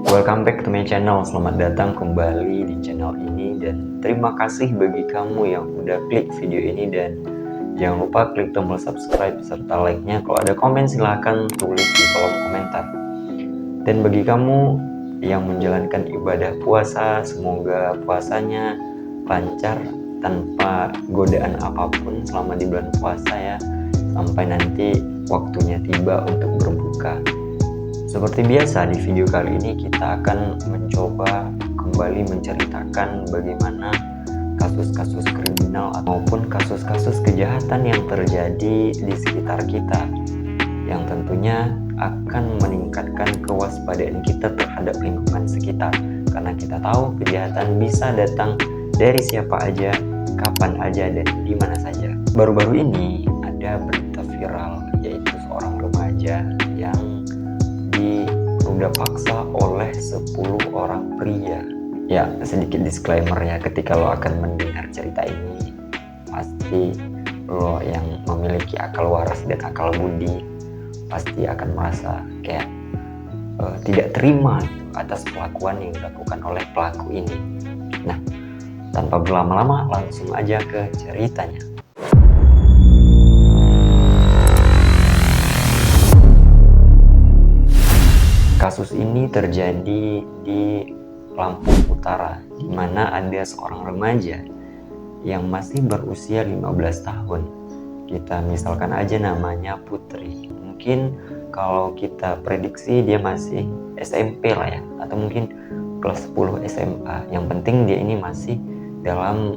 Welcome back to my channel. Selamat datang kembali di channel ini dan terima kasih bagi kamu yang udah klik video ini dan jangan lupa klik tombol subscribe serta like-nya. Kalau ada komen silahkan tulis di kolom komentar. Dan bagi kamu yang menjalankan ibadah puasa, semoga puasanya lancar tanpa godaan apapun selama di bulan puasa ya, sampai nanti waktunya tiba untuk berbuka. Seperti biasa, di video kali ini kita akan mencoba kembali menceritakan bagaimana kasus-kasus kriminal maupun kasus-kasus kejahatan yang terjadi di sekitar kita, yang tentunya akan meningkatkan kewaspadaan kita terhadap lingkungan sekitar, karena kita tahu kejahatan bisa datang dari siapa aja, kapan aja, dan di mana saja. Baru-baru ini ada berita viral, yaitu seorang remaja yang diruda paksa oleh 10 orang pria. Ya, sedikit disclaimer ya, ketika lo akan mendengar cerita ini, pasti lo yang memiliki akal waras dan akal budi pasti akan merasa kayak tidak terima atas kelakuan yang dilakukan oleh pelaku ini. Nah, tanpa berlama-lama langsung aja ke ceritanya. Kasus ini terjadi di Lampung Utara, di mana ada seorang remaja yang masih berusia 15 tahun. Kita misalkan aja namanya Putri. Mungkin kalau kita prediksi dia masih SMP lah ya, atau mungkin kelas 10 SMA. Yang penting dia ini masih dalam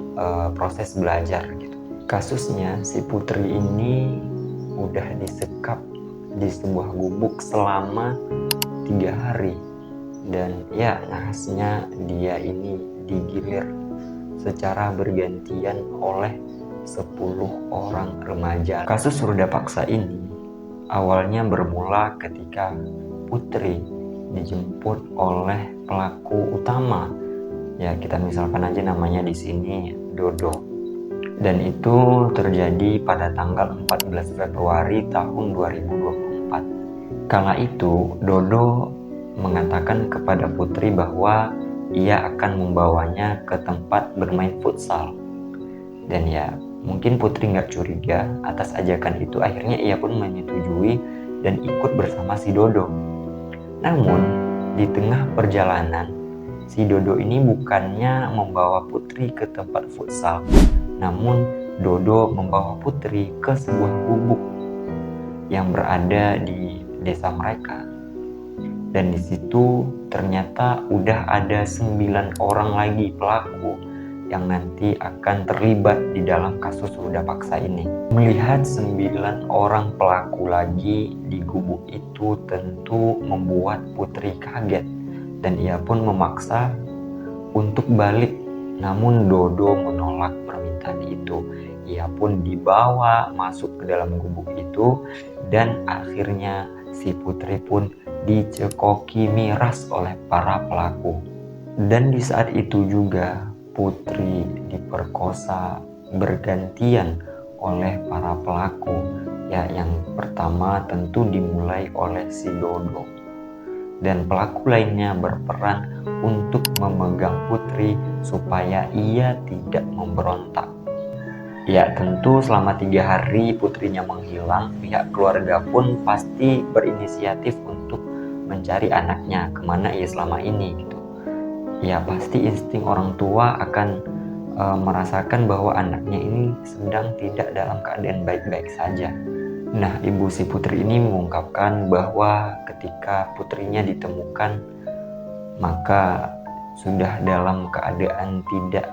proses belajar gitu. Kasusnya si Putri ini udah disekap di sebuah gubuk selama 3 hari, dan ya nahasnya dia ini digilir secara bergantian oleh 10 orang remaja. Kasus ruda paksa ini awalnya bermula ketika Putri dijemput oleh pelaku utama, ya kita misalkan aja namanya di sini Dodo, dan itu terjadi pada tanggal 14 Februari tahun 2024. Kala itu Dodo mengatakan kepada Putri bahwa ia akan membawanya ke tempat bermain futsal. Dan ya mungkin Putri nggak curiga atas ajakan itu, akhirnya ia pun menyetujui dan ikut bersama si Dodo. Namun di tengah perjalanan si Dodo ini bukannya membawa Putri ke tempat futsal, namun Dodo membawa Putri ke sebuah gubuk yang berada di desa mereka. Dan di situ ternyata udah ada 9 orang lagi pelaku yang nanti akan terlibat di dalam kasus ruda paksa ini. Melihat 9 orang pelaku lagi di gubuk itu tentu membuat Putri kaget, dan ia pun memaksa untuk balik. Namun Dodo menolak permintaan itu. Ia pun dibawa masuk ke dalam gubuk itu, dan akhirnya si Putri pun dicekoki miras oleh para pelaku. Dan di saat itu juga Putri diperkosa bergantian oleh para pelaku. Ya, yang pertama tentu dimulai oleh si Dodo, dan pelaku lainnya berperan untuk memegang Putri supaya ia tidak memberontak. Ya tentu selama 3 hari Putrinya menghilang, pihak keluarga pun pasti berinisiatif untuk mencari anaknya kemana ia selama ini gitu. Ya pasti insting orang tua akan merasakan bahwa anaknya ini sedang tidak dalam keadaan baik-baik saja. Nah, ibu si Putri ini mengungkapkan bahwa ketika putrinya ditemukan, maka sudah dalam keadaan tidak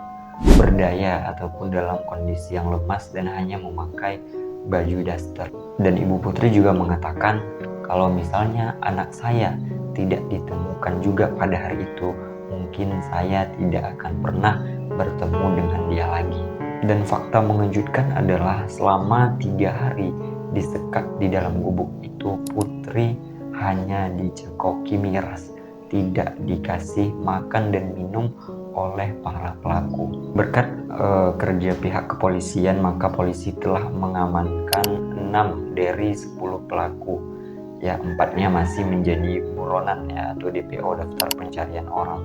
berdaya ataupun dalam kondisi yang lemas dan hanya memakai baju daster. Dan ibu Putri juga mengatakan kalau misalnya anak saya tidak ditemukan juga pada hari itu, mungkin saya tidak akan pernah bertemu dengan dia lagi. Dan fakta mengejutkan adalah selama 3 hari disekap di dalam gubuk itu, Putri hanya dicekoki miras, tidak dikasih makan dan minum oleh para pelaku. Berkat kerja pihak kepolisian, maka polisi telah mengamankan 6 dari 10 pelaku ya empatnya masih menjadi buronan ya atau DPO, daftar pencarian orang.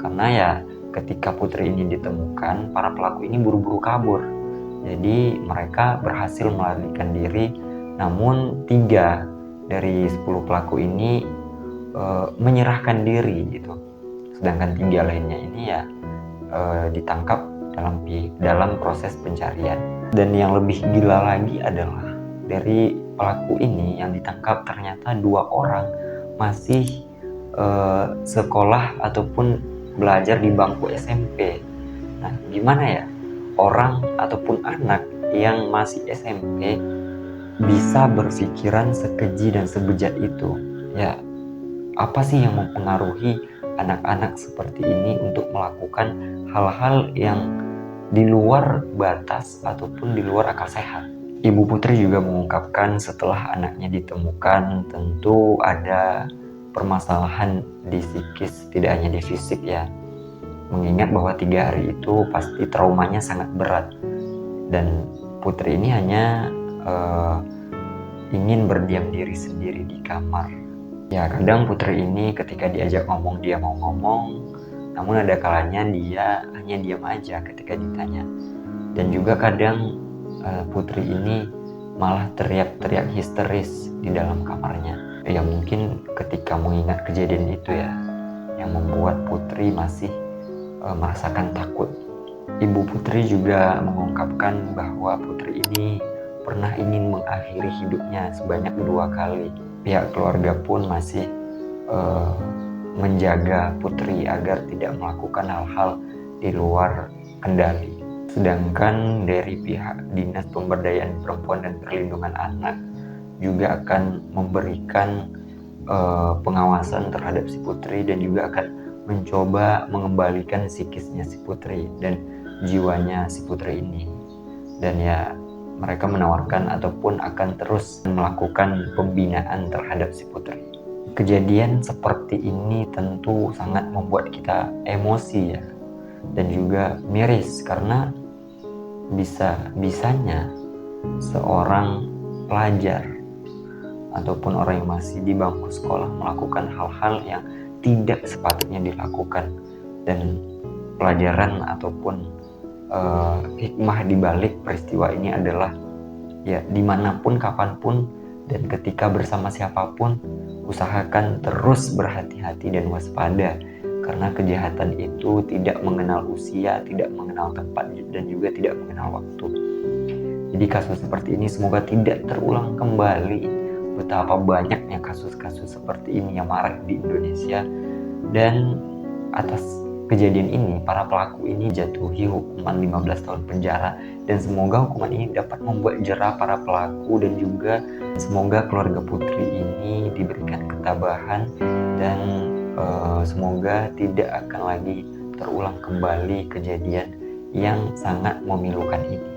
Karena ya ketika putri ini ditemukan, para pelaku ini buru-buru kabur. Jadi mereka berhasil melarikan diri, namun 3 dari 10 pelaku ini menyerahkan diri gitu. Sedangkan 3 lainnya ini ya ditangkap dalam proses pencarian. Dan yang lebih gila lagi adalah dari pelaku ini yang ditangkap ternyata 2 orang masih sekolah ataupun belajar di bangku SMP. Nah, gimana ya orang ataupun anak yang masih SMP bisa berpikiran sekeji dan sebejat itu? Ya, apa sih yang mempengaruhi anak-anak seperti ini untuk melakukan hal-hal yang di luar batas ataupun di luar akal sehat? Ibu Putri juga mengungkapkan setelah anaknya ditemukan tentu ada permasalahan di psikis, tidak hanya di fisik ya. Mengingat bahwa 3 hari itu pasti traumanya sangat berat. Dan Putri ini hanya ingin berdiam diri sendiri di kamar. Ya kadang Putri ini ketika diajak ngomong dia mau ngomong, namun ada kalanya dia hanya diam aja ketika ditanya. Dan juga kadang Putri ini malah teriak-teriak histeris di dalam kamarnya. Ya mungkin ketika mengingat kejadian itu ya, yang membuat Putri masih merasakan takut. Ibu Putri juga mengungkapkan bahwa Putri ini pernah ingin mengakhiri hidupnya sebanyak 2 kali. Pihak keluarga pun masih menjaga Putri agar tidak melakukan hal-hal di luar kendali. Sedangkan dari pihak Dinas Pemberdayaan Perempuan dan Perlindungan Anak juga akan memberikan pengawasan terhadap si Putri dan juga akan mencoba mengembalikan psikisnya si Putri dan jiwanya si Putri ini. Dan ya mereka menawarkan ataupun akan terus melakukan pembinaan terhadap si Putri. Kejadian seperti ini tentu sangat membuat kita emosi ya, dan juga miris karena bisanya seorang pelajar ataupun orang yang masih di bangku sekolah melakukan hal-hal yang tidak sepatutnya dilakukan. Dan pelajaran ataupun hikmah di balik peristiwa ini adalah ya dimanapun kapanpun dan ketika bersama siapapun usahakan terus berhati-hati dan waspada, karena kejahatan itu tidak mengenal usia, tidak mengenal tempat, dan juga tidak mengenal waktu. Jadi kasus seperti ini semoga tidak terulang kembali. Betapa banyaknya kasus-kasus seperti ini yang marak di Indonesia. Dan atas kejadian ini, para pelaku ini jatuhi hukuman 15 tahun penjara. Dan semoga hukuman ini dapat membuat jera para pelaku, dan juga semoga keluarga Putri ini diberikan ketabahan dan semoga tidak akan lagi terulang kembali kejadian yang sangat memilukan ini.